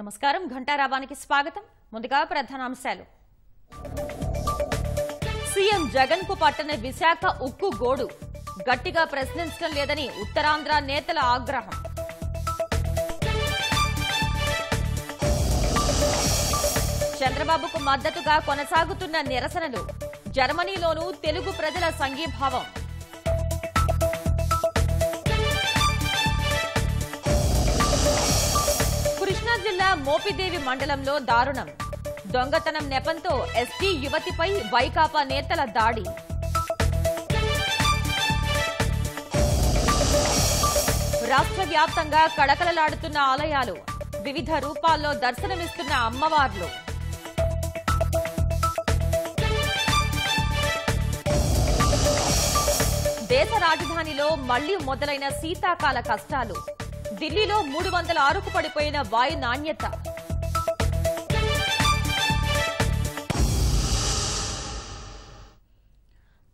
నమస్కారం ఘంటారావానికి స్వాగతం ముందుగా ప్రధానాంశాలు సీఎం జగన్ కు పట్టణ విశాఖ ఉక్కు గోడు గట్టిగా ప్రశ్నించడం లేదని ఉత్తరాంధ్ర నేతల ఆగ్రహం చంద్రబాబుకు మద్దతుగా కొనసాగుతున్న నిరసనలు జర్మనీలోనూ తెలుగు ప్రజల సంఘీభావం కృష్ణా జిల్లా మోపిదేవి మండలంలో దారుణం దొంగతనం నెపంతో ఎస్టీ యువతిపై వైకాపా నేతల దాడి రాష్ట్ర వ్యాప్తంగా కడకలలాడుతున్న ఆలయాలు వివిధ రూపాల్లో దర్శనమిస్తున్న అమ్మవార్లు దేశ రాజధానిలో మళ్లీ మొదలైన శీతాకాల కష్టాలు ఢిల్లీలో 306కు పడిపోయిన వాయు నాణ్యత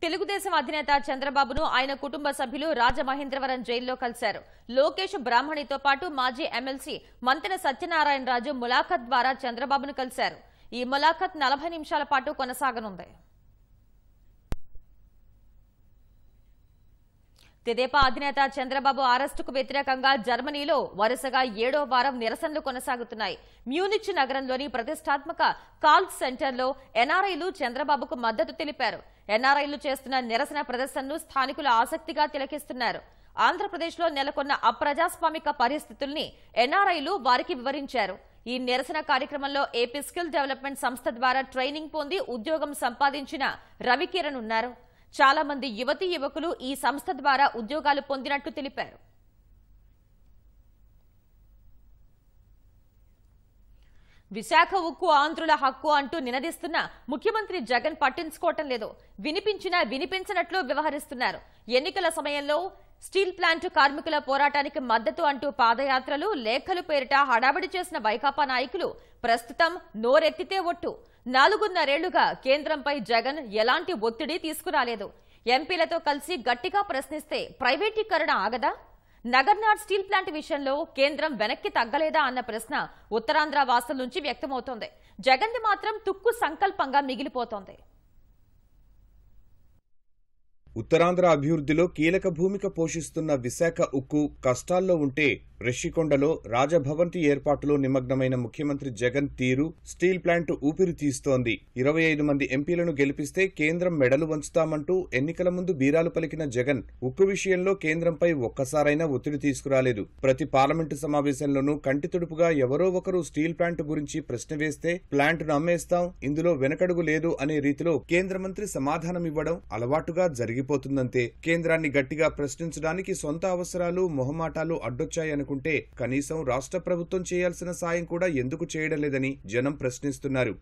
తెలుగుదేశం అధినేత చంద్రబాబును ఆయన కుటుంబ సభ్యులు రాజమహేంద్రవరం జైల్లో కలిశారు. లోకేష్ బ్రాహ్మణితో పాటు మాజీ ఎమ్మెల్సీ మంతెన సత్యనారాయణరాజు ములాఖత్ ద్వారా చంద్రబాబును కలిశారు. ఈ ములాఖత్ 40 నిమిషాల పాటు కొనసాగనుంది. తెదేపా అధినేత చంద్రబాబు అరెస్టుకు వ్యతిరేకంగా జర్మనీలో వరుసగా 7వ వారం నిరసనలు కొనసాగుతున్నాయి. మ్యూనిచ్ నగరంలోని ప్రతిష్టాత్మక కాల్ సెంటర్లో ఎన్ఆర్ఐలు చంద్రబాబుకు మద్దతు తెలిపారు. ఎన్ఆర్ఐలు చేస్తున్న నిరసన ప్రదర్శనను స్థానికులు ఆసక్తిగా తిలకిస్తున్నారు. ఆంధ్రప్రదేశ్లో నెలకొన్న అప్రజాస్వామిక పరిస్థితుల్ని ఎన్ఆర్ఐలు వారికి వివరించారు. ఈ నిరసన కార్యక్రమంలో ఏపీ స్కిల్ డెవలప్మెంట్ సంస్థ ద్వారా ట్రైనింగ్ పొంది ఉద్యోగం సంపాదించిన రవికిరణ్ ఉన్నారు. చాలా మంది యువతీ యువకులు ఈ సంస్థ ద్వారా ఉద్యోగాలు పొందినట్టు తెలిపారు. విశాఖ ఉక్కు ఆంధ్రుల హక్కు అంటూ నినదిస్తున్న ముఖ్యమంత్రి జగన్ పట్టించుకోవటం లేదు. వినిపించినా వినిపించనట్లు వ్యవహరిస్తున్నారు. ఎన్నికల సమయంలో స్టీల్ ప్లాంట్ కార్మికుల పోరాటానికి మద్దతు అంటూ పాదయాత్రలు లేఖలు పేరిట హడావిడి చేసిన వైకాపా నాయకులు ప్రస్తుతం నోరెత్తితే ఒట్టు. 4.5 కేంద్రంపై జగన్ ఎలాంటి ఒత్తిడి తీసుకురాలేదు. ఎంపీలతో కలిసి గట్టిగా ప్రశ్నిస్తే ప్రైవేటీకరణ ఆగదా? నగర్నార్ స్టీల్ ప్లాంట్ విషయంలో కేంద్రం వెనక్కి తగ్గలేదా అన్న ప్రశ్న ఉత్తరాంధ్ర వాసుల నుంచి వ్యక్తమవుతోంది. జగన్ది మాత్రం తుక్కు సంకల్పంగా మిగిలిపోతోంది. ఉత్తరాంధ్ర అభివృద్ధిలో కీలక భూమిక పోషిస్తున్న విశాఖ ఉక్కు కష్టాల్లో ఉంటే రిషికొండలో రాజభవంతి ఏర్పాటులో నిమగ్నమైన ముఖ్యమంత్రి జగన్ తీరు స్టీల్ ప్లాంట్ ఊపిరి తీస్తోంది. 25 మంది ఎంపీలను గెలిపిస్తే కేంద్రం మెడలు వంచుతామంటూ ఎన్నికల ముందు బీరాలు పలికిన జగన్ ఉక్కు విషయంలో కేంద్రంపై ఒక్కసారైనా ఒత్తిడి తీసుకురాలేదు. ప్రతి పార్లమెంటు సమావేశంలోనూ కంటితుడుపుగా ఎవరో ఒకరు స్టీల్ ప్లాంట్ గురించి ప్రశ్న వేస్తే ప్లాంట్ను అమ్మేస్తాం, ఇందులో వెనకడుగు లేదు అనే రీతిలో కేంద్ర మంత్రి సమాధానమివ్వడం అలవాటుగా జరిగిపోతుందంతే. కేంద్రాన్ని గట్టిగా ప్రశ్నించడానికి సొంత అవసరాలు మొహమాటాలు అడ్డొచ్చాయని కుంటే కనీసం రాష్ట్ర ప్రభుత్వం చేయాల్సిన సాయం కూడా ఎందుకు చేయడం లేదని జనం ప్రశ్నిస్తున్నారు.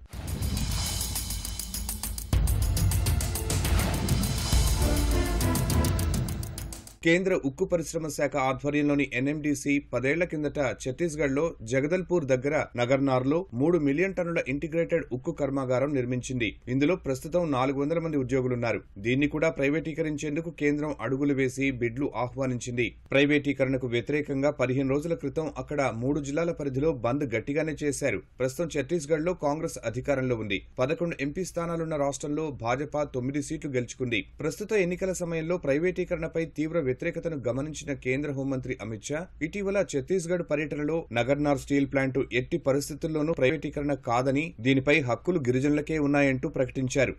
కేంద్ర ఉక్కు పరిశ్రమ శాఖ ఆధ్వర్యంలోని ఎన్ఎండీసీ 10 ఏళ్ల కిందట ఛత్తీస్గఢ్లో జగదల్పూర్ దగ్గర నగర్నార్లో 3 మిలియన్ టన్నుల ఇంటిగ్రేటెడ్ ఉక్కు కర్మాగారం నిర్మించింది. ఇందులో ప్రస్తుతం 400 మంది ఉద్యోగులున్నారు. దీన్ని కూడా ప్రైవేటీకరించేందుకు కేంద్రం అడుగులు వేసి బిడ్లు ఆహ్వానించింది. ప్రైవేటీకరణకు వ్యతిరేకంగా 15 రోజుల క్రితం అక్కడ 3 జిల్లాల పరిధిలో బంద్ గట్టిగానే చేశారు. ప్రస్తుతం ఛత్తీస్గఢ్లో కాంగ్రెస్ అధికారంలో ఉంది. 11 ఎంపీ స్థానాలున్న రాష్ట్రంలో భాజపా 9 సీట్లు గెలుచుకుంది. ప్రస్తుత ఎన్నికల సమయంలో ప్రైవేటీకరణపై తీవ్ర వ్యతిరేకతను గమనించిన కేంద్ర హోంమంత్రి అమిత్ షా ఇటీవల ఛత్తీస్గఢ్ పర్యటనలో నగర్నార్ స్టీల్ ప్లాంట్ ఎట్టి పరిస్థితుల్లోనూ ప్రైవేటీకరణ కాదని, దీనిపై హక్కులు గిరిజనులకే ఉన్నాయంటూ ప్రకటించారు.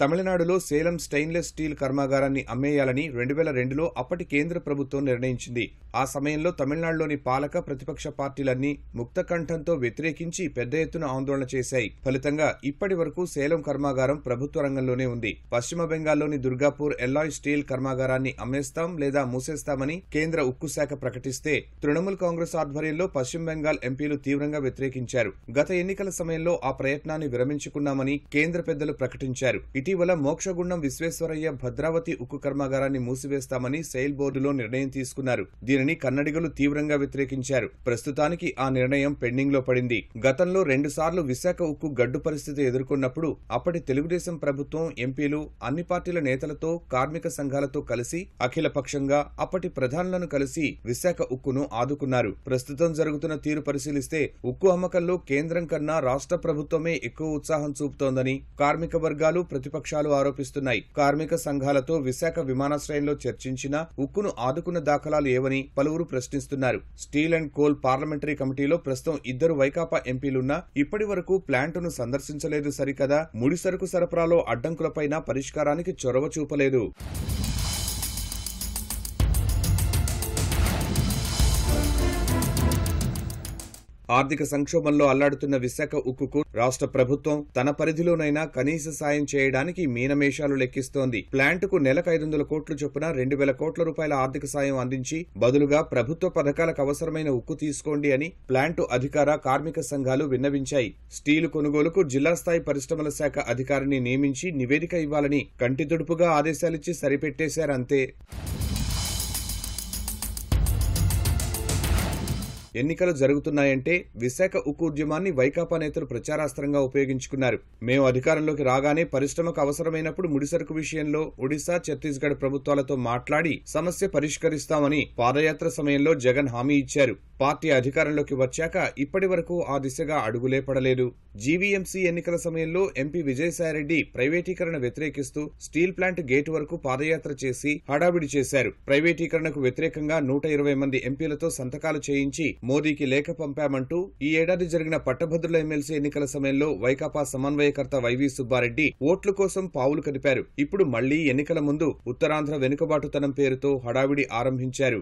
తమిళనాడులో సేలం స్టెయిన్లెస్ స్టీల్ కర్మాగారాన్ని అమ్మేయాలని 2002లో అప్పటి కేంద్ర ప్రభుత్వం నిర్ణయించింది. ఆ సమయంలో తమిళనాడులోని పాలక ప్రతిపక్ష పార్టీలన్నీ ముక్తకంఠంతో వ్యతిరేకించి పెద్ద ఎత్తున ఆందోళన చేశాయి. ఫలితంగా ఇప్పటి వరకు సేలం కర్మాగారం ప్రభుత్వ రంగంలోనే ఉంది. పశ్చిమ బెంగాల్లోని దుర్గాపూర్ ఎల్లాయ్ స్టీల్ కర్మాగారాన్ని అమ్మేస్తాం లేదా మూసేస్తామని కేంద్ర ఉక్కు శాఖ ప్రకటిస్తే తృణమూల్ కాంగ్రెస్ ఆధ్వర్యంలో పశ్చిమ బెంగాల్ ఎంపీలు తీవ్రంగా వ్యతిరేకించారు. గత ఎన్నికల సమయంలో ఆ ప్రయత్నాన్ని విరమించుకున్నామని కేంద్ర పెద్దలు ప్రకటించారు. ఇటీవల మోక్షగుండం విశ్వేశ్వరయ్య భద్రావతి ఉక్కు కర్మాగారాన్ని మూసివేస్తామని సెయిల్ బోర్డులో నిర్ణయం తీసుకున్నారు. దీనిని కన్నడిగలు తీవ్రంగా వ్యతిరేకించారు. ప్రస్తుతానికి ఆ నిర్ణయం పెండింగ్ లో పడింది. గతంలో 2 సార్లు విశాఖ ఉక్కు గడ్డు పరిస్థితి ఎదుర్కొన్నప్పుడు అప్పటి తెలుగుదేశం ప్రభుత్వం ఎంపీలు అన్ని పార్టీల నేతలతో కార్మిక సంఘాలతో కలిసి అఖిలపక్షంగా అప్పటి ప్రధానులను కలిసి విశాఖ ఉక్కును ఆదుకున్నారు. ప్రస్తుతం జరుగుతున్న తీరు పరిశీలిస్తే ఉక్కు అమ్మకంలో కేంద్రం కన్నా రాష్ట్ర ప్రభుత్వమే ఎక్కువ ఉత్సాహం చూపుతోందని కార్మిక వర్గాలు ప్రతిపక్షాలు ఆరోపిస్తున్నాయి. కార్మిక సంఘాలతో విశాఖ విమానాశ్రయంలో చర్చించినా ఉక్కును ఆదుకున్న దాఖలాలు ఏవని పలువురు ప్రశ్నిస్తున్నారు. స్టీల్ అండ్ కోల్ పార్లమెంటరీ కమిటీలో ప్రస్తుతం 2 వైకాపా ఎంపీలున్నా ఇప్పటి వరకు ప్లాంటును సందర్శించలేదు సరికదా, ముడి సరుకు సరఫరాలో అడ్డంకులపైన పరిష్కారానికి చొరవ చూపలేదు. ఆర్థిక సంక్షోభంలో అల్లాడుతున్న విశాఖ ఉక్కుకు రాష్ట్ర ప్రభుత్వం తన పరిధిలోనైనా కనీస సాయం చేయడానికి మీనమేషాలు లెక్కిస్తోంది. ప్లాంటుకు నెలకు 500 కోట్ల చొప్పున 2,000 కోట్ల రూపాయల ఆర్థిక సాయం అందించి బదులుగా ప్రభుత్వ పథకాలకు అవసరమైన ఉక్కు తీసుకోండి అని ప్లాంటు అధికార కార్మిక సంఘాలు విన్నవించాయి. స్టీలు కొనుగోలుకు జిల్లా స్థాయి పరిశ్రమల శాఖ అధికారిని నియమించి నివేదిక ఇవ్వాలని కంటితుడుపుగా ఆదేశాలిచ్చి సరిపెట్టేశారంతే. ఎన్నికలు జరుగుతున్నాయంటే విశాఖ ఉక్కు ఉద్యమాన్ని వైకాపా నేతలు ప్రచారాస్త్రంగా ఉపయోగించుకున్నారు. మేము అధికారంలోకి రాగానే పరిశ్రమకు అవసరమైనప్పుడు ముడిసరుకు విషయంలో ఒడిశా, ఛత్తీస్గఢ్ ప్రభుత్వాలతో మాట్లాడి సమస్య పరిష్కరిస్తామని పాదయాత్ర సమయంలో జగన్ హామీ ఇచ్చారు. పార్టీ అధికారంలోకి వచ్చాక ఇప్పటి వరకు ఆ దిశగా అడుగులే పడలేదు. జీవీఎంసీ ఎన్నికల సమయంలో ఎంపీ విజయసాయిరెడ్డి ప్రైవేటీకరణ వ్యతిరేకిస్తూ స్టీల్ ప్లాంట్ గేటు వరకు పాదయాత్ర చేసి హడావిడి చేశారు. ప్రైవేటీకరణకు వ్యతిరేకంగా 120 మంది ఎంపీలతో సంతకాలు చేయించి మోదీకి లేఖ పంపామంటూ ఈ ఏడాది జరిగిన పట్టభద్రుల ఎమ్మెల్సీ ఎన్నికల సమయంలో వైకాపా సమన్వయకర్త వైవి సుబ్బారెడ్డి ఓట్ల కోసం పావులు కదిపారు. ఇప్పుడు మళ్లీ ఎన్నికల ముందు ఉత్తరాంధ్ర వెనుకబాటుతనం పేరుతో హడావిడి ఆరంభించారు.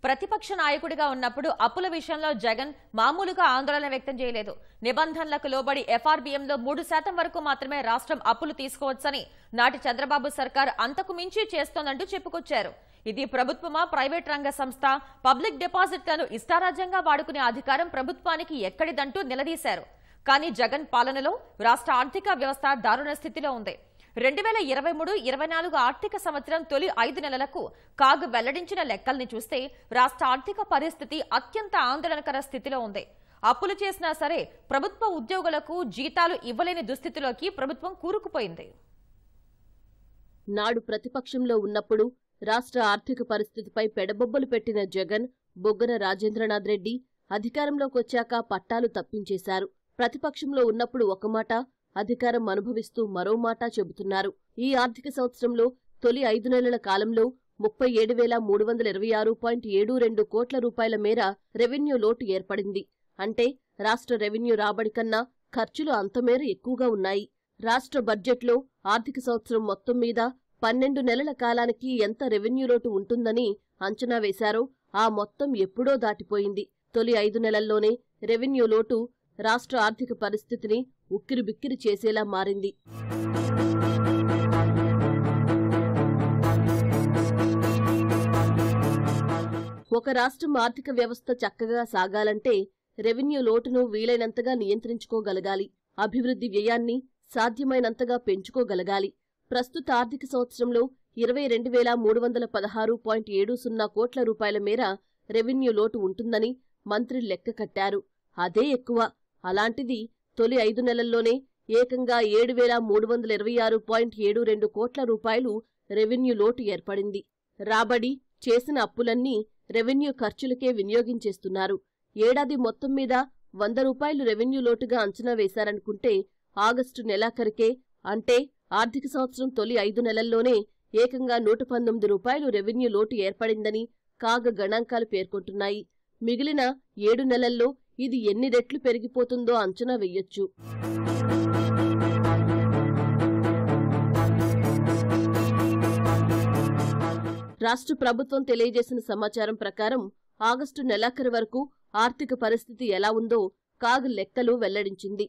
ప్రతిపక్ష నాయకుడిగా ఉన్నప్పుడు అప్పుల విషయంలో జగన్ మామూలుగా ఆందోళన వ్యక్తం చేయలేదు. నిబంధనలకు లోబడి ఎఫ్ఆర్బీఎంలో 3% వరకు మాత్రమే రాష్ట్రం అప్పులు తీసుకోవచ్చని నాటి చంద్రబాబు సర్కార్ అంతకు మించి చేస్తోందంటూ చెప్పుకొచ్చారు. ఇది ప్రభుత్వమా, ప్రైవేట్ రంగ సంస్థ? పబ్లిక్ డిపాజిట్లను ఇష్టారాజ్యంగా వాడుకునే అధికారం ప్రభుత్వానికి ఎక్కడిదంటూ నిలదీశారు. కానీ జగన్ పాలనలో రాష్ట్ర ఆర్థిక వ్యవస్థ దారుణ స్థితిలో ఉంది. 2023-24 ఆర్థిక సంవత్సరం తొలి 5 నెలలకు కాగ్ వెల్లడించిన లెక్కల్ని చూస్తే రాష్ట్ర ఆర్థిక పరిస్థితి అత్యంత ఆందోళనకర స్థితిలో ఉంది. అప్పులు చేసినా సరే ప్రభుత్వ ఉద్యోగులకు జీతాలు ఇవ్వలేని దుస్థితిలోకి ప్రభుత్వం కూరుకుపోయింది. నాడు ప్రతిపక్షంలో ఉన్నప్పుడు రాష్ట్ర ఆర్థిక పరిస్థితిపై పెడబొబ్బలు పెట్టిన జగన్, బొగ్గన రాజేంద్రనాథ్ రెడ్డి అధికారంలోకొచ్చాక పట్టాలు తప్పించేశారు. ప్రతిపక్షంలో ఉన్నప్పుడు ఒక మాట, అధికారం అనుభవిస్తూ మరో మాట చెబుతున్నారు. ఈ ఆర్థిక సంవత్సరంలో తొలి 5 నెలల కాలంలో 37,326.72 కోట్ల రూపాయల మేర రెవెన్యూ లోటు ఏర్పడింది. అంటే రాష్ట్ర రెవెన్యూ రాబడి కన్నా ఖర్చులు అంతమేర ఎక్కువగా ఉన్నాయి. రాష్ట్ర బడ్జెట్లో ఆర్థిక సంవత్సరం మొత్తం మీద 12 నెలల కాలానికి ఎంత రెవెన్యూ లోటు ఉంటుందని అంచనా వేశారో ఆ మొత్తం ఎప్పుడో దాటిపోయింది. తొలి 5 నెలల్లోనే రెవెన్యూ లోటు రాష్ట్ర ఆర్థిక పరిస్థితిని ఉక్కిరిబిక్కిరి చేసేలా మారింది. ఒక రాష్ట్రం ఆర్థిక వ్యవస్థ చక్కగా సాగాలంటే రెవెన్యూ లోటును వీలైనంతగా నియంత్రించుకోగలగాలి. అభివృద్ధి వ్యయాన్ని సాధ్యమైనంతగా పెంచుకోగలగాలి. ప్రస్తుత ఆర్థిక సంవత్సరంలో 22,316.70 కోట్ల రూపాయల మేర రెవెన్యూ లోటు ఉంటుందని మంత్రి లెక్క కట్టారు. అదే ఎక్కువ. అలాంటిది తొలి 5 నెలల్లోనే ఏకంగా 7,326.72 కోట్ల రూపాయలు రెవెన్యూ లోటు ఏర్పడింది. రాబడి, చేసిన అప్పులన్నీ రెవెన్యూ ఖర్చులకే వినియోగించేస్తున్నారు. ఏడాది మొత్తం మీద 100 రూపాయలు రెవెన్యూ లోటుగా అంచనా వేశారనుకుంటే ఆగస్టు నెలాఖరికే, అంటే ఆర్థిక సంవత్సరం తొలి 5 నెలల్లోనే ఏకంగా 119 రూపాయలు రెవెన్యూ లోటు ఏర్పడిందని కాగ గణాంకాలు పేర్కొంటున్నాయి. మిగిలిన 7 నెలల్లో ఇది ఎన్ని రెట్లు పెరిగిపోతుందో అంచనా వెయ్యొచ్చు. రాష్ట్ర ప్రభుత్వం తెలియజేసిన సమాచారం ప్రకారం ఆగస్టు నెలాఖరు వరకు ఆర్థిక పరిస్థితి ఎలా ఉందో కాగ్ లెక్కలు వెల్లడించింది.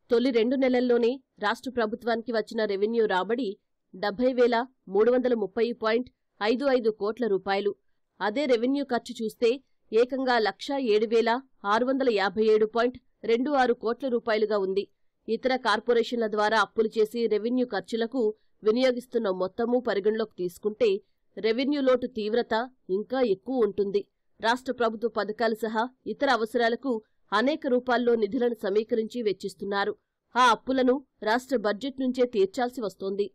తొలి 2 నెలల్లోనే రాష్ట్ర ప్రభుత్వానికి వచ్చిన రెవెన్యూ రాబడి 70,330.55 కోట్ల రూపాయలు. అదే రెవెన్యూ ఖర్చు చూస్తే ఏకంగా 1,07,657.26 కోట్ల రూపాయలుగా ఉంది. ఇతర కార్పొరేషన్ల ద్వారా అప్పులు చేసి రెవెన్యూ ఖర్చులకు వినియోగిస్తున్న మొత్తము పరిగణలోకి తీసుకుంటే రెవెన్యూ లోటు తీవ్రత ఇంకా ఎక్కువ ఉంటుంది. రాష్ట్ర ప్రభుత్వ పథకాలు సహా ఇతర అవసరాలకు అనేక రూపాల్లో నిధులను సమీకరించి వెచ్చిస్తున్నారు. ఆ అప్పులను రాష్ట్ర బడ్జెట్ నుంచే తీర్చాల్సి వస్తోంది.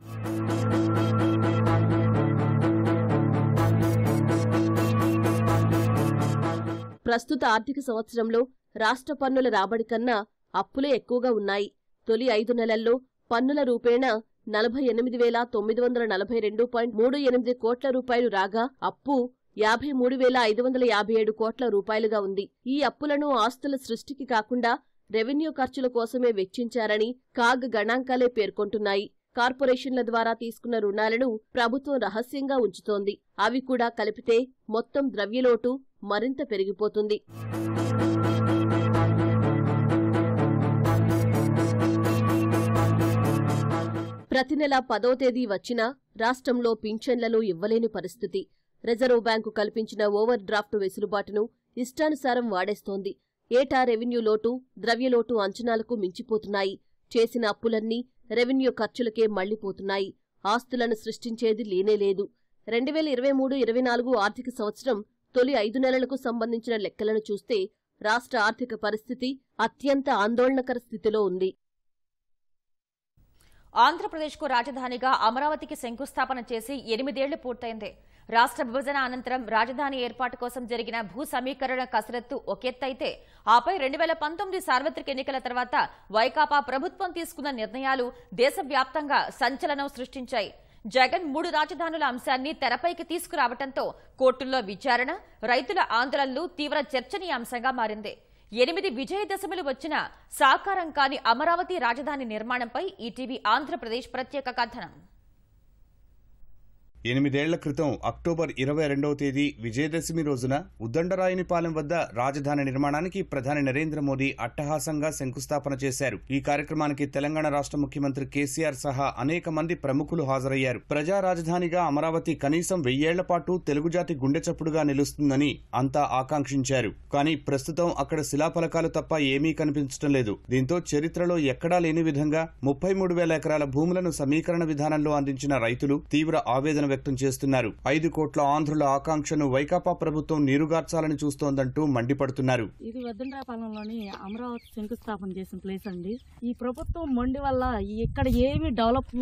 ప్రస్తుత ఆర్థిక సంవత్సరంలో రాష్ట్ర పన్నుల రాబడి కన్నా అప్పులే ఎక్కువగా ఉన్నాయి. తొలి 5 నెలల్లో పన్నుల రూపేణా 48,942.38 కోట్ల రూపాయలు రాగా అప్పు 53,557 కోట్ల రూపాయలుగా ఉంది. ఈ అప్పులను ఆస్తుల సృష్టికి కాకుండా రెవెన్యూ ఖర్చుల కోసమే వెచ్చించారని కాగ్ గణాంకాలే పేర్కొంటున్నాయి. కార్పొరేషన్ల ద్వారా తీసుకున్న రుణాలను ప్రభుత్వం రహస్యంగా ఉంచుతోంది. అవి కూడా కలిపితే మొత్తం ద్రవ్యలోటు మరింత పెరిగిపోతుంది. ప్రతి నెల 10వ తేదీ వచ్చినా రాష్ట్రంలో పింఛన్లను ఇవ్వలేని పరిస్థితి. రిజర్వ్ బ్యాంకు కల్పించిన ఓవర్ డ్రాఫ్ట్ వెసులుబాటును ఇష్టానుసారం వాడేస్తోంది. ఏటా రెవెన్యూ లోటు, ద్రవ్యలోటు అంచనాలకు మించిపోతున్నాయి. చేసిన అప్పులన్నీ రెవెన్యూ ఖర్చులకే మళ్లిపోతున్నాయి. ఆస్తులను సృష్టించేది లేనేలేదు. 2023-24 ఆర్థిక సంవత్సరం తొలి 5 నెలలకు సంబంధించిన లెక్కలను చూస్తే రాష్ట్ర ఆర్థిక పరిస్థితి అత్యంత ఆందోళనకర స్థితిలో ఉంది. ఆంధ్రప్రదేశ్కు రాజధానిగా అమరావతికి శంకుస్థాపన చేసి 8 ఏళ్లు పూర్తయింది. రాష్ట్ర విభజన అనంతరం రాజధాని ఏర్పాటు కోసం జరిగిన భూ సమీకరణ కసరత్తు ఒకెత్తైతే ఆపై 2019 సార్వత్రిక ఎన్నికల తర్వాత వైకాపా ప్రభుత్వం తీసుకున్న నిర్ణయాలు దేశవ్యాప్తంగా సంచలనం సృష్టించాయి. జగన్ 3 రాజధానుల అంశాన్ని తెరపైకి తీసుకురావడంతో కోర్టుల్లో విచారణ, రైతుల ఆందోళనలు తీవ్ర చర్చనీయాంశంగా మారింది. 8 విజయదశమిలు వచ్చినా సాకారం కాని అమరావతి రాజధాని నిర్మాణంపై ఈటీవీ ఆంధ్రప్రదేశ్ ప్రత్యేక కథనం. 8 ఏళ్ల క్రితం అక్టోబర్ 22వ తేదీ విజయదశమి రోజున ఉద్దండరాయునిపాలెం వద్ద రాజధాని నిర్మాణానికి ప్రధాని నరేంద్ర మోదీ అట్టహాసంగా శంకుస్థాపన చేశారు. ఈ కార్యక్రమానికి తెలంగాణ రాష్ట్ర ముఖ్యమంత్రి కేసీఆర్ సహా అనేక మంది ప్రముఖులు హాజరయ్యారు. ప్రజా రాజధానిగా అమరావతి కనీసం 1000 ఏళ్ల పాటు తెలుగు జాతి గుండెచప్పుడుగా నిలుస్తుందని అంతా ఆకాంక్షించారు. కానీ ప్రస్తుతం అక్కడ శిలాఫలకాలు తప్ప ఏమీ కనిపించడం లేదు. దీంతో చరిత్రలో ఎక్కడా లేని విధంగా 33,000 ఎకరాల భూములను సమీకరణ విధానంలో అందించిన రైతులు తీవ్ర ఆవేదన వ్యక్తం చేస్తున్నారు. 5 కోట్ల ఆంధ్రుల ఆకాంక్షను వైకాపా ప్రభుత్వం నీరుగార్చాలని చూస్తోందంటూ మండిపడుతున్నారు. ఇది వద్దండ్రాపాలెంలోని అమరావతి శంకుస్థాపన చేసిన ప్లేస్ అండి. ఈ ప్రభుత్వం మొండి వల్ల ఇక్కడ ఏమి డెవలప్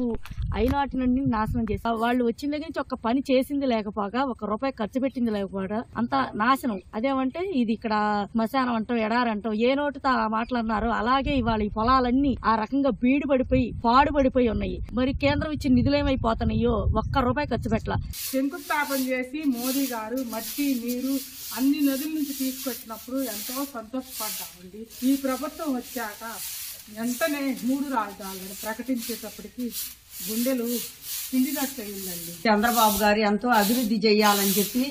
అయినాటి నుండి నాశనం చేశారు. వాళ్ళు వచ్చిన దగ్గర నుంచి ఒక్క పని చేసింది లేకపోగా, ₹1 ఖర్చు పెట్టింది లేకపోగా అంతా నాశనం. అదేమంటే ఇది ఇక్కడ శ్మశానం అంటాం, ఎడారంటాం, ఏ నోటితో ఆ మాటలు అన్నారు. అలాగే ఇవాళ ఈ పొలాలన్నీ ఆ రకంగా బీడు పడిపోయి పాడుపడిపోయి ఉన్నాయి. మరి కేంద్రం ఇచ్చిన నిధులేమైపోతున్నాయో ₹1 ఖర్చు పెట్టాల. శంకుస్థాపన చేసి మోదీ గారు మట్టి, నీరు అన్ని నదుల నుంచి తీసుకొచ్చినప్పుడు ఎంతో సంతోషపడ్డామండి. ఈ ప్రభుత్వం వచ్చాక వెంటనే 3 రాజధానులను ప్రకటించేటప్పటికి గుండెలు పిండినట్టు అయిందండి. చంద్రబాబు గారు ఎంతో అభివృద్ధి చేయాలని చెప్పి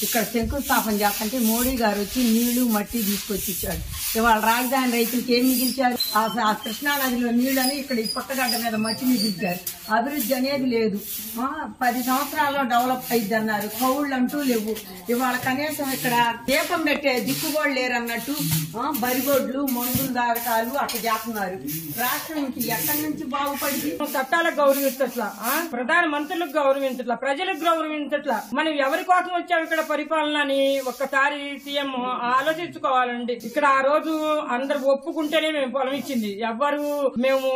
ఇక్కడ శంకుస్థాపన చేస్తుంటే మోడీ గారు వచ్చి నీళ్లు మట్టి తీసుకొచ్చి ఇచ్చాడు. ఇవాళ రాజధాని రైతులకి ఏం మిగిల్చారు? ఆ కృష్ణానదిలో నీళ్లని ఇక్కడ ఈ పుట్టగడ్డ మీద మట్టి మిగిల్చారు. అభివృద్ధి అనేది లేదు. 10 సంవత్సరాల్లో డెవలప్ అయింది అన్నారు. కౌళ్ళు అంటూ లేవు. ఇవాళ కనీసం ఇక్కడ దీపం పెట్టే దిక్కుబోళ్ళు లేరన్నట్టు బరిగొడ్లు, మందులు దాగటాలు అట్లా చేస్తున్నారు. రాష్ట్రం ఎక్కడి నుంచి బాగుపడింది? చట్టాలకు గౌరవించట్లా, ప్రధాన మంత్రులకు గౌరవించట్లా, ప్రజలకు గౌరవించట్లా. మనం ఎవరి కోసం వచ్చాం ఇక్కడ పరిపాలన అని ఒక్కసారి సీఎం ఆలోచించుకోవాలండి. ఇక్కడ ఆ రోజు అందరు ఒప్పుకుంటేనే మేము పొలం ఇచ్చింది. ఎవ్వరు మేము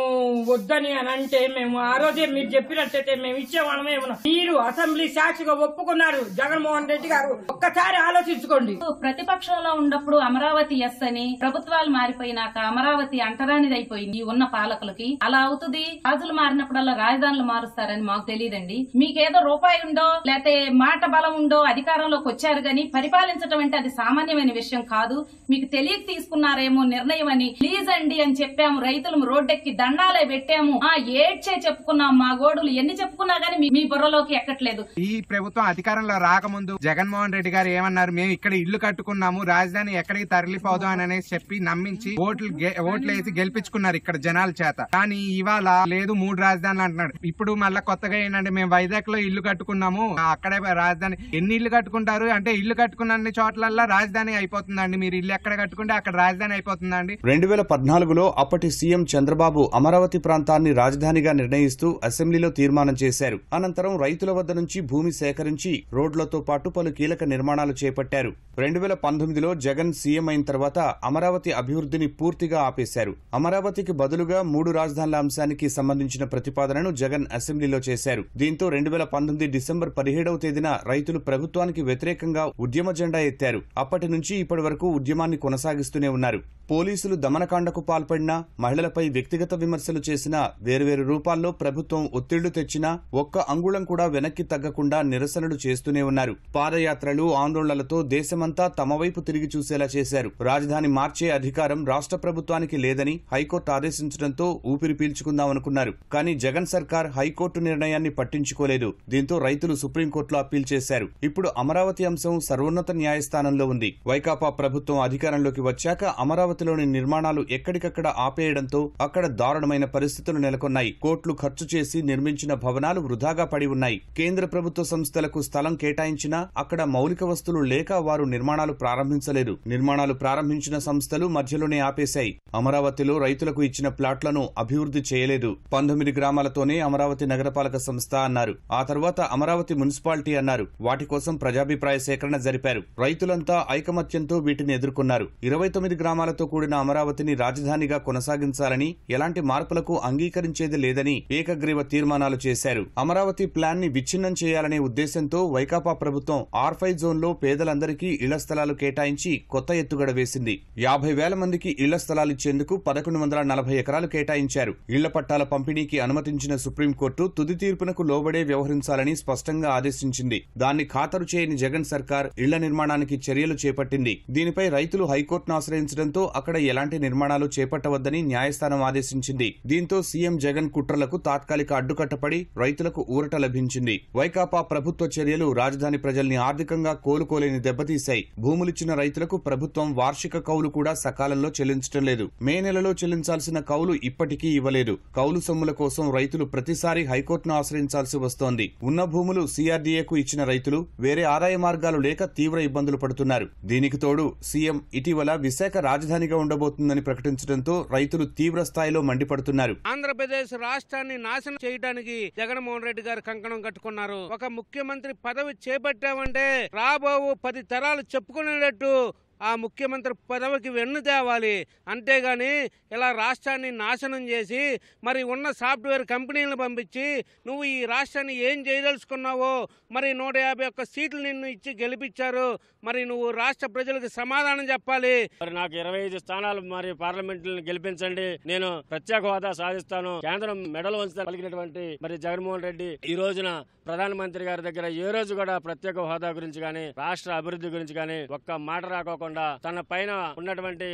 వద్దని అని అంటే మేము ఆ రోజే మీరు చెప్పినట్టయితే మేము ఇచ్చేవాళ్ళమే. మీరు అసెంబ్లీ సాక్షిగా ఒప్పుకున్నారు జగన్మోహన్ రెడ్డి గారు. ఒక్కసారి ఆలోచించుకోండి. ప్రతిపక్షంలో ఉన్నప్పుడు అమరావతి ఎస్ అని, ప్రభుత్వాలు మారిపోయినాక అమరావతి అంటరానిది అయిపోయింది ఉన్న పాలకులకి. అలా అవుతుంది. రాజులు మారినప్పుడల్లా రాజధానులు మారుస్తారని మాకు తెలియదండి. మీకేదో రూపాయి ఉందో లేకపోతే మాట బలం ఉందో అధికారంలోకి వచ్చారు గాని పరిపాలించడం అంటే అది సామాన్యమైన విషయం కాదు. మీకు తెలియక తీసుకున్నారేమో నిర్ణయం అని. ప్లీజ్ అండి అని చెప్పాము. రైతులు రోడ్డెక్కి దండాలే పెట్టాము. ఏడ్చే చెప్పుకున్నాం. మా గోడులు ఎన్ని చెప్పుకున్నా గానీ మీ బుర్రలోకి ఎక్కట్లేదు. ఈ ప్రభుత్వం అధికారంలో రాకముందు జగన్మోహన్ రెడ్డి గారు ఏమన్నారు, మేము ఇక్కడ ఇల్లు కట్టుకున్నాము, రాజధాని ఎక్కడికి తరలిపోదాం అని అనేసి చెప్పి నమ్మించి ఓట్లు వేసి గెలిపించుకున్నారు ఇక్కడ జనాల చేత. కానీ ఇవాళ లేదు 3 రాజధానులు అంటున్నాడు. ఇప్పుడు మళ్ళీ కొత్తగా ఏంటంటే మేము వైజాగ్ లో ఇల్లు కట్టుకున్నాము, అక్కడే రాజధాని. ఎన్ని ఇల్లు కట్టుకుంటారు అంటే ఇల్లు కట్టుకున్న అన్ని చోట్ల రాజధాని అయిపోతుందండి. మీరు ఇల్లు ఎక్కడ కట్టుకుంటే అక్కడ రాజధాని అయిపోతుందండి. 2014లో అప్పటి సీఎం చంద్రబాబు అమరావతి ప్రాంతాన్ని రాజధానిగా నిర్ణయిస్తూ అసెంబ్లీలో తీర్మానం చేశారు. అనంతరం రైతుల వద్ద నుంచి భూమి సేకరించి రోడ్లతో పాటు పలు కీలక నిర్మాణాలు చేపట్టారు. 2019లో జగన్ సీఎం అయిన తర్వాత అమరావతి అభివృద్ధిని పూర్తిగా ఆపేశారు. అమరావతికి బదులుగా 3 రాజధానుల అంశానికి సంబంధించిన ప్రతిపాదనను జగన్ అసెంబ్లీలో చేశారు. దీంతో 2019 డిసెంబర్ 17వ తేదీన రైతులు ప్రభుత్వానికి వ్యతిరేకంగా ఉద్యమ జెండా ఎత్తారు. అప్పటి నుంచి ఇప్పటి వరకు ఉద్యమాన్ని కొనసాగిస్తూనే ఉన్నారు. పోలీసులు దమనకాండకు పాల్పడినా, మహిళలపై వ్యక్తిగత విమర్శలు చేసినా, వేర్వేరు రూపాల్లో ప్రభుత్వం ఒత్తిళ్లు తెచ్చినా ఒక్క అంగుళం కూడా వెనక్కి తగ్గకుండా నిరసనలు చేస్తూనే ఉన్నారు. పాదయాత్రలు, ఆందోళనలతో దేశమంతా తమ వైపు తిరిగి చూసేలా చేశారు. రాజధాని మార్చే అధికారం రాష్ట్ర ప్రభుత్వానికి లేదని హైకోర్టు ఆదేశించడంతో ఊపిరి పీల్చుకుందామనుకున్నారు. కానీ జగన్ సర్కార్ హైకోర్టు నిర్ణయాన్ని పట్టించుకోలేదు. దీంతో రైతులు సుప్రీంకోర్టులో అప్పీల్ చేశారు. ఇప్పుడు అమరావతి అంశం సర్వోన్నత న్యాయస్థానంలో ఉంది. వైకాపా ప్రభుత్వం అధికారంలోకి వచ్చాక అమరావతిలోని నిర్మాణాలు ఎక్కడికక్కడ ఆపేయడంతో అక్కడ దారుణమైన పరిస్థితులు నెలకొన్నాయి. కోట్లు ఖర్చు చేసి నిర్మించిన భవనాలు వృధాగా పడి ఉన్నాయి. కేంద్ర ప్రభుత్వ సంస్థలకు స్థలం కేటాయించినా అక్కడ మౌలిక వస్తువులు లేక వారు నిర్మాణాలు ప్రారంభించలేదు. నిర్మాణాలు ప్రారంభించిన సంస్థలు మధ్యలోనే ఆపేశాయి. అమరావతిలో రైతులకు ఇచ్చిన ప్లాట్లను అభివృద్ధి చేయలేదు. 19 గ్రామాలతోనే అమరావతి నగరపాలక సంస్థ అన్నారు. ఆ తర్వాత అమరావతి మున్సిపాలిటీ అన్నారు. వాటి కోసం ప్రజాభిప్రాయ సేకరణ జరిపారు. రైతులంతా ఐకమత్యంతో వీటిని ఎదుర్కొన్నారు. 29 గ్రామాలతో కూడిన అమరావతిని రాజధానిగా కొనసాగించాలని, ఎలాంటి మార్పులకు అంగీకరించేది లేదని ఏకగ్రీవ తీర్మానాలు చేశారు. అమరావతి ప్లాన్ ని విచ్ఛిన్నం చేయాలనే ఉద్దేశంతో వైకాపా ప్రభుత్వం R5 జోన్లో పేదలందరికీ ఇళ్ల స్థలాలు కేటాయించి కొత్త ఎత్తుగడ వేసింది. 50,000 మందికి ఇళ్ల స్థలాలిచ్చేందుకు 1140 ఎకరాలు కేటాయించారు. ఇళ్ల పట్టాల పంపిణీకి అనుమతించిన సుప్రీంకోర్టు తుది తీర్పునకు లోబడే వ్యవహరించాలని స్పష్టంగా ఆదేశించింది. దాన్ని ఖాతరు చేయని జగన్ సర్కార్ ఇళ్ల నిర్మాణానికి చర్యలు చేపట్టింది. దీనిపై రైతులు హైకోర్టును ఆశ్రయించడంతో అక్కడ ఎలాంటి నిర్మాణాలు చేపట్టవద్దని న్యాయస్థానం ఆదేశించింది. దీంతో సీఎం జగన్ కుట్రలకు తాత్కాలిక అడ్డుకట్టపడి రైతులకు ఊరట లభించింది. వైకాపా ప్రభుత్వ చర్యలు రాజధాని ప్రజల్ని ఆర్థికంగా కోలుకోలేని దెబ్బతీశాయి. భూములిచ్చిన రైతులకు ప్రభుత్వం వార్షిక కౌలు కూడా సకాలంలో చెల్లించడం లేదు. మే నెలలో చెల్లించాల్సిన కౌలు ఇప్పటికీ ఇవ్వలేదు. కౌలు సొమ్ముల కోసం రైతులు ప్రతిసారి హైకోర్టును ఆశ్రయించాల్సి వస్తోంది. ఉన్న భూములు CRDAకు ఇచ్చిన రైతులు వేరే ఆదాయ మార్గాలు లేక తీవ్ర ఇబ్బందులు పడుతున్నారు. దీనికి తోడు సీఎం ఇటీవల విశాఖ రాజధానిగా ఉండబోతుందని ప్రకటించడంతో రైతులు తీవ్ర స్థాయిలో మండిపడుతున్నారు. ఆంధ్రప్రదేశ్ రాష్ట్రాన్ని నాశనం చేయడానికి జగన్మోహన్ రెడ్డి గారు కంకణం కట్టుకున్నారు. ఒక ముఖ్యమంత్రి పదవి చేపట్టామంటే రాబో 10 తరాలు చెప్పుకునేటట్టు ఆ ముఖ్యమంత్రి పదవికి వెన్ను తేవాలి. అంతేగాని ఇలా రాష్ట్రాన్ని నాశనం చేసి మరి ఉన్న సాఫ్ట్వేర్ కంపెనీలను పంపించి నువ్వు ఈ రాష్ట్రాన్ని ఏం చేయదలుచుకున్నావో, మరి 151 సీట్లు నిన్ను ఇచ్చి గెలిపించారు, మరి నువ్వు రాష్ట్ర ప్రజలకు సమాధానం చెప్పాలి. మరి నాకు 25 స్థానాలు మరి పార్లమెంట్ గెలిపించండి, నేను ప్రత్యేక హోదా సాధిస్తాను, కేంద్రం మెడల్ వంచుతా పలికినటువంటి మరి జగన్మోహన్ రెడ్డి ఈ రోజున ప్రధానమంత్రి గారి దగ్గర ఏ రోజు కూడా ప్రత్యేక హోదా గురించి గానీ రాష్ట్ర అభివృద్ధి గురించి గానీ ఒక్క మాట రాకోకుండా తన పైన ఉన్నటువంటి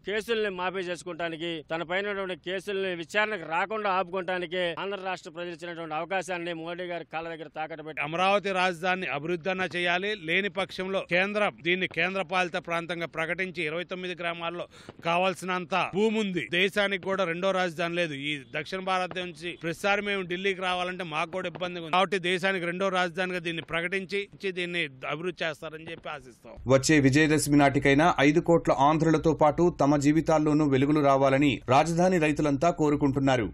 కేసుల్ని మాఫీ చేసుకుంటానికి, తన పైన ఉన్నటువంటి కేసుల్ని విచారణకు రాకుండా ఆపుకోవడానికి ఆంధ్ర రాష్ట్ర ప్రజలు ఇచ్చినటువంటి అవకాశాన్ని మోడీ గారి కాళ్ళ దగ్గర తాకట్టు పెట్టి అమరావతి రాజధాని అభివృద్ధి అన్న చేయాలి. లేని పక్షంలో కేంద్రం దీన్ని కేంద్ర పాలిత ప్రాంతంగా ప్రకటించి 29 గ్రామాల్లో కావాల్సినంత భూమి ఉంది. దేశానికి కూడా రెండో రాజధాని లేదు. ఈ దక్షిణ భారతదేశం నుంచి ప్రతిసారి మేము ఢిల్లీకి రావాలంటే మాకు కూడా ఇబ్బంది ఉంది. కాబట్టి దేశానికి రెండో రాజధానిగా దీన్ని ప్రకటించి దీన్ని అభివృద్ధి చేస్తారని చెప్పి ఆశిస్తాం. వచ్చే విజయదశమి నాటికైనా 5 కోట్ల ఆంధ్రులతో పాటు తమ జీవితాల్లోనూ వెలుగులు రావాలని రాజధాని రైతులంతా కోరుకుంటున్నారు.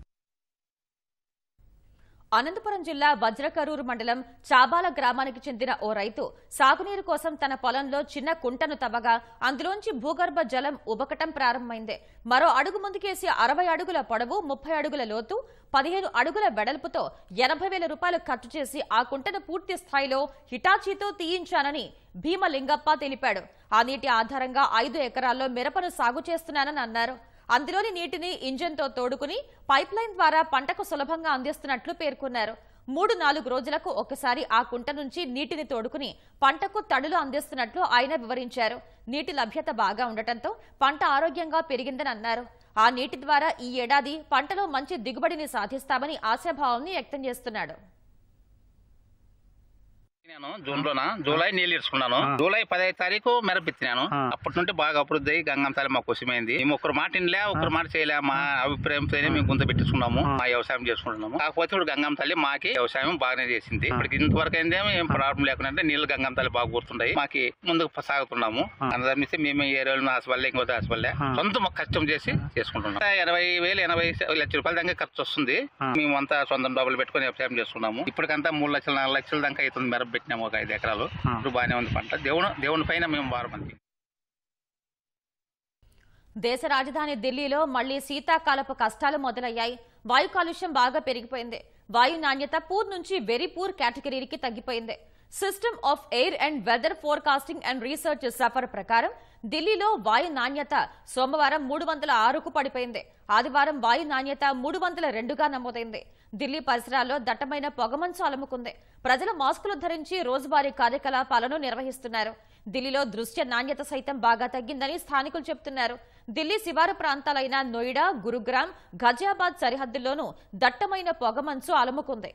అనంతపురం జిల్లా వజ్రకరూరు మండలం చాబాల గ్రామానికి చెందిన ఓ రైతు సాగునీరు కోసం తన పొలంలో చిన్న కుంటను తవ్వగా అందులోంచి భూగర్భ జలం ఉబకటం ప్రారంభమైంది. మరో అడుగు ముందుకేసి 60 అడుగుల పొడవు, 30 అడుగుల లోతు, 15 అడుగుల వెడల్పుతో 80,000 రూపాయలు ఖర్చు చేసి ఆ కుంటను పూర్తి స్థాయిలో హిటాచీతో తీయించానని భీమలింగప్ప తెలిపాడు. ఆ నీటి ఆధారంగా 5 ఎకరాల్లో మిరపను సాగు చేస్తున్నానని అన్నారు. అందులోని నీటిని ఇంజన్తో తోడుకుని పైప్ లైన్ ద్వారా పంటకు సులభంగా అందిస్తున్నట్లు పేర్కొన్నారు. 3-4 రోజులకు ఒకసారి ఆ కుంట నుంచి నీటిని తోడుకుని పంటకు తడులు అందిస్తున్నట్లు ఆయన వివరించారు. నీటి లభ్యత బాగా ఉండటంతో పంట ఆరోగ్యంగా పెరిగిందని అన్నారు. ఆ నీటి ద్వారా ఈ ఏడాది పంటలో మంచి దిగుబడిని సాధిస్తామని ఆశాభావాన్ని వ్యక్తం చేస్తున్నాడు. నేను జూలై నీళ్ళు ఇచ్చుకున్నాను. జూలై 15వ తారీఖు మిరపిచ్చినాను. అప్పటి నుండి బాగా అభివృద్ధి అయ్యి గంగమ్మ తల్లి మాకు కోసమైంది. మేము ఒకరు మాట వినలే, ఒకరు మాట చేయలే. మా అభిప్రాయంతోనే మేము గుంత పెట్టించుకున్నాము, మా వ్యవసాయం చేసుకుంటున్నాము. కాకపోతే ఇప్పుడు గంగమ్మ తల్లి మాకి వ్యవసాయం బాగానే చేసింది. ఇప్పటికి ఇంతవరకు అయిందేమో ఏం ప్రాబ్లం లేకుండా నీళ్ళు గంగమ్మ తల్లి బాగా కూర్చుంటాయి. మాకి ముందుకు సాగుతున్నాము. అందరిస్తే మేము ఏ రోజులు ఆశపడలే, ఇంకోటి ఆశపడలే, సొంత కష్టం చేసి చేసుకుంటున్నాం. 80,000 లక్షల రూపాయల దాకా ఖర్చు వస్తుంది. మేము అంతా సొంతం డబ్బులు పెట్టుకుని వ్యవసాయం చేసుకున్నాము. ఇప్పటికంతా 3 లక్షలు 4 లక్షల దాకా అవుతుంది. మిరప పెట్టినాము ఒక 5 ఎకరాలు. ఇప్పుడు బాగానే ఉంది పంట. దేవుని పైన మేము వారమంది. దేశ రాజధాని ఢిల్లీలో మళ్లీ శీతాకాలపు కష్టాలు మొదలయ్యాయి. వాయు కాలుష్యం బాగా పెరిగిపోయింది. వాయు నాణ్యత పూర్ నుంచి వెరీ పూర్ కేటగిరీకి తగ్గిపోయింది. System of air and weather forecasting and research SAFAR ప్రకారం ఢిల్లీలో వాయు నాణ్యత సోమవారం 306కు పడిపోయింది. ఆదివారం వాయు నాణ్యత 302గా నమోదైంది. ఢిల్లీ పరిసరాల్లో దట్టమైన పొగమంచు అలుముకుంది. ప్రజలు మాస్కులు ధరించి రోజువారీ కార్యకలాపాలను నిర్వహిస్తున్నారు. ఢిల్లీలో దృశ్య నాణ్యత సైతం బాగా తగ్గిందని స్థానికులు చెబుతున్నారు. ఢిల్లీ శివారు ప్రాంతాలైన నోయిడా, గురుగ్రామ్, ఘజియాబాద్ సరిహద్దుల్లోనూ దట్టమైన పొగమంచు అలుముకుంది.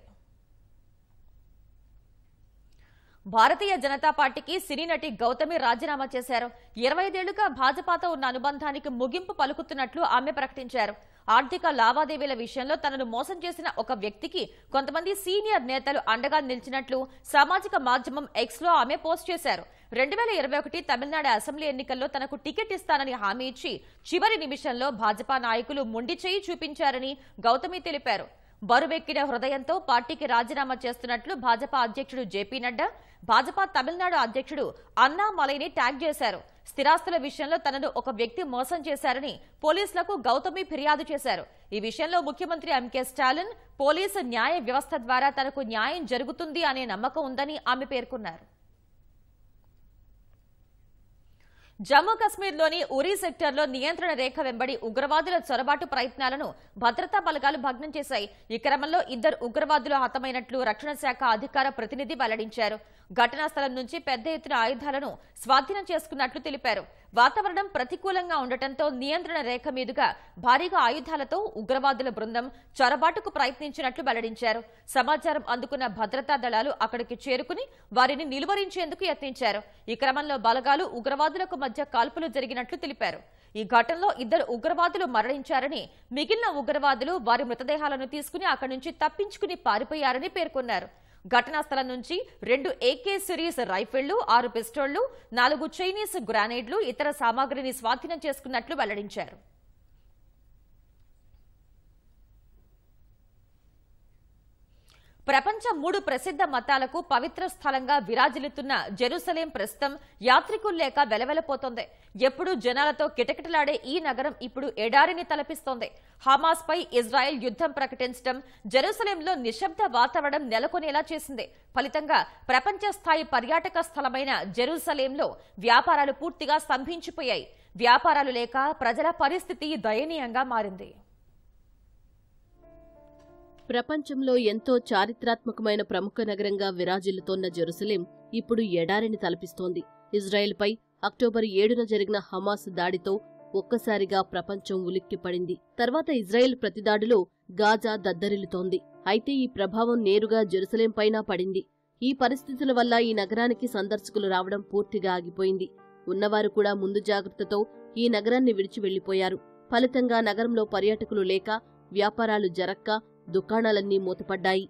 భారతీయ జనతా పార్టీకి సినీ నటి గౌతమి రాజీనామా చేశారు. 25 ఏళ్లుగా భాజపాతో ఉన్న అనుబంధానికి ముగింపు పలుకుతున్నట్లు ఆమె ప్రకటించారు. ఆర్థిక లావాదేవీల విషయంలో తనను మోసం చేసిన ఒక వ్యక్తికి కొంతమంది సీనియర్ నేతలు అండగా నిలిచినట్లు సామాజిక మాధ్యమం ఎక్స్ లో ఆమె పోస్ట్ చేశారు. 2021 తమిళనాడు అసెంబ్లీ ఎన్నికల్లో తనకు టికెట్ ఇస్తానని హామీ ఇచ్చి చివరి నిమిషంలో భాజపా నాయకులు మొండి చేయి చూపించారని గౌతమి తెలిపారు. బరువెక్కిన హృదయంతో పార్టీకి రాజీనామా చేస్తున్నట్లు భాజపా అధ్యక్షుడు జేపీ నడ్డా, భాజపా తమిళనాడు అధ్యక్షుడు అన్నామలైని ట్యాగ్ చేశారు. స్థిరాస్తుల విషయంలో తనను ఒక వ్యక్తి మోసం చేశారని పోలీసులకు గౌతమి ఫిర్యాదు చేశారు. ఈ విషయంలో ముఖ్యమంత్రి ఎంకే స్టాలిన్, పోలీసు న్యాయ వ్యవస్థ ద్వారా తనకు న్యాయం జరుగుతుంది అనే నమ్మకం ఉందని ఆమె పేర్కొన్నారు. జమ్మూ కశ్మీర్లోని ఉరీ సెక్టార్లో నియంత్రణ రేఖ వెంబడి ఉగ్రవాదుల చొరబాటు ప్రయత్నాలను భద్రతా బలగాలు భగ్నం చేశాయి. ఈ క్రమంలో 2 ఉగ్రవాదులు హతమైనట్లు రక్షణ శాఖ అధికార ప్రతినిధి వెల్లడించారు. ఘటనా స్థలం నుంచి పెద్ద ఎత్తున ఆయుధాలను స్వాధీనం చేసుకున్నట్లు తెలిపారు. వాతావరణం ప్రతికూలంగా ఉండటంతో నియంత్రణ రేఖ మీదుగా భారీగా ఆయుధాలతో ఉగ్రవాదుల బృందం చొరబాటుకు ప్రయత్నించినట్లు వెల్లడించారు. సమాచారం అందుకున్న భద్రతా దళాలు అక్కడికి చేరుకుని వారిని నిలువరించేందుకు యత్నించారు. ఈ క్రమంలో బలగాలు ఉగ్రవాదులకు మధ్య కాల్పులు జరిగినట్లు తెలిపారు. ఈ ఘటనలో 2 ఉగ్రవాదులు మరణించారని, మిగిలిన ఉగ్రవాదులు వారి మృతదేహాలను తీసుకుని అక్కడి నుంచి తప్పించుకుని పారిపోయారని పేర్కొన్నారు. ఘటనా స్థలం నుంచి 2 AK సిరీస్ రైఫిళ్లు, 6 పిస్టోళ్లు, 4 చైనీస్ గ్రానైడ్లు, ఇతర సామాగ్రిని స్వాధీనం చేసుకున్నట్లు వెల్లడించారు. ప్రపంచ 3 ప్రసిద్ధ మతాలకు పవిత్ర స్థలంగా విరాజిల్లుతున్న జెరూసలేం ప్రస్తుతం యాత్రికులు లేక వెలవెలపోతోంది. ఎప్పుడూ జనాలతో కిటకిటలాడే ఈ నగరం ఇప్పుడు ఎడారిని తలపిస్తోంది. హమాస్ పై ఇజ్రాయెల్ యుద్ధం ప్రకటించడం జెరూసలేంలో నిశ్శబ్ద వాతావరణం నెలకొనేలా చేసింది. ఫలితంగా ప్రపంచ స్థాయి పర్యాటక స్థలమైన జెరూసలేంలో వ్యాపారాలు పూర్తిగా స్తంభించిపోయాయి. వ్యాపారాలు లేక ప్రజల పరిస్థితి దయనీయంగా మారింది. ప్రపంచంలో ఎంతో చారిత్రాత్మకమైన ప్రముఖ నగరంగా విరాజిల్లుతోన్న జెరూసలేం ఇప్పుడు ఎడారిని తలపిస్తోంది. ఇజ్రాయెల్పై అక్టోబర్ 7న జరిగిన హమాస్ దాడితో ఒక్కసారిగా ప్రపంచం ఉలిక్కిపడింది. తర్వాత ఇజ్రాయెల్ ప్రతిదాడిలో గాజా దద్దరిల్లుతోంది. అయితే ఈ ప్రభావం నేరుగా జెరూసలేం పైన పడింది. ఈ పరిస్థితుల వల్ల ఈ నగరానికి సందర్శకులు రావడం పూర్తిగా ఆగిపోయింది. ఉన్నవారు కూడా ముందు జాగ్రత్తతో ఈ నగరాన్ని విడిచి వెళ్లిపోయారు. ఫలితంగా నగరంలో పర్యాటకులు లేక, వ్యాపారాలు జరక్క, దుకాణాలన్నీ మూతపడ్డాయి.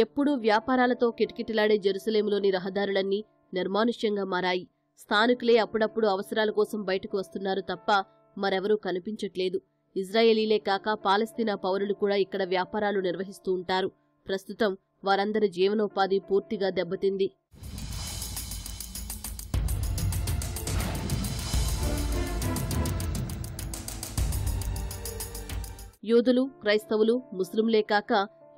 ఎప్పుడూ వ్యాపారాలతో కిటకిటలాడే జెరూసలేంలోని రహదారులన్నీ నిర్మానుష్యంగా మారాయి. స్థానికులే అప్పుడప్పుడు అవసరాల కోసం బయటకు వస్తున్నారు తప్ప మరెవరూ కనిపించట్లేదు. ఇజ్రాయేలీలే కాక పాలస్తీనా పౌరులు కూడా ఇక్కడ వ్యాపారాలు నిర్వహిస్తూ ఉంటారు. ప్రస్తుతం వారందరి జీవనోపాధి పూర్తిగా దెబ్బతింది. యూదులు, క్రైస్తవులు, ముస్లింలే కాక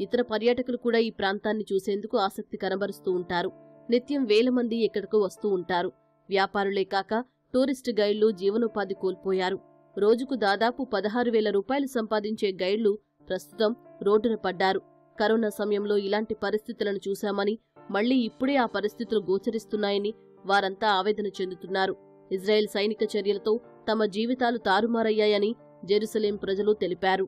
ఇతర పర్యాటకులు కూడా ఈ ప్రాంతాన్ని చూసేందుకు ఆసక్తి కనబరుస్తూ ఉంటారు. నిత్యం వేల మంది ఇక్కడకు వస్తూ ఉంటారు. వ్యాపారులే కాక టూరిస్టు గైడ్లు జీవనోపాధి కోల్పోయారు. రోజుకు దాదాపు 16,000 రూపాయలు సంపాదించే గైడ్లు ప్రస్తుతం రోడ్డున పడ్డారు. కరోనా సమయంలో ఇలాంటి పరిస్థితులను చూశామని మళ్లీ ఇప్పుడే ఆ పరిస్థితులు గోచరిస్తున్నాయని వారంతా ఆవేదన చెందుతున్నారు. ఇజ్రాయెల్ సైనిక చర్యలతో తమ జీవితాలు తారుమారయ్యాయని జెరూసలేం ప్రజలు తెలిపారు.